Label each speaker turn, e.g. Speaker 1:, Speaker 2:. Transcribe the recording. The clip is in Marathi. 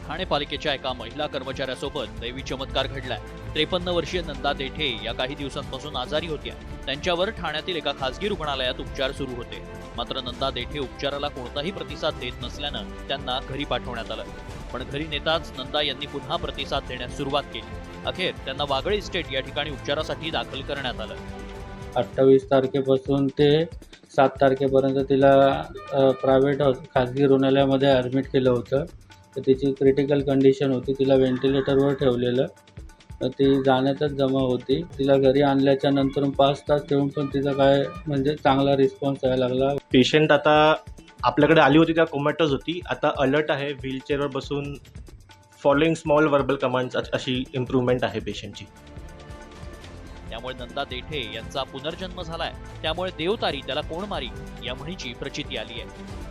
Speaker 1: ठाणे पालिकेच्या एका महिला कर्मचाऱ्यासोबत दैवी चमत्कार घडलाय। 53 वर्षीय नंदा देठे या काही दिवसांपासून आजारी होत्या। त्यांच्यावर ठाण्यातील एका खासगी रुग्णालयात उपचार सुरू होते। मात्र नंदा देठे उपचाराला कोणताही प्रतिसाद देत नसल्यानं त्यांना घरी पाठवण्यात आलं। पण घरी नेताच नंदा यांनी पुन्हा प्रतिसाद देण्यास सुरुवात केली। अखेर त्यांना वागळे इस्टेट या ठिकाणी उपचारासाठी दाखल करण्यात आलं।
Speaker 2: 28 तारखेपासून ते 7 तारखेपर्यंत तिला प्रायव्हेट खाजगी रुग्णालयामध्ये ॲडमिट केलं होतं। तर तिची क्रिटिकल कंडिशन होती, तिला व्हेंटिलेटरवर ठेवलेलं। तर ती जाण्यातच जमा होती। तिला घरी आणल्याच्या नंतर 5 तास ठेवून पण तिचा काय म्हणजे चांगला रिस्पॉन्स यायला लागला।
Speaker 3: पेशंट आता आपल्याकडे आली होती त्या कोमॅटोज होती, आता अलर्ट आहे, व्हीलचेअरवर बसून फॉलोइंग स्मॉल वर्बल कमांड्स अशी इम्प्रूव्हमेंट आहे पेशंटची।
Speaker 1: त्यामुळे नंदा देठे यांचा पुनर्जन्म झालाय। त्यामुळे देवतारी त्याला कोण मारी या म्हणीची प्रचिती आली आहे।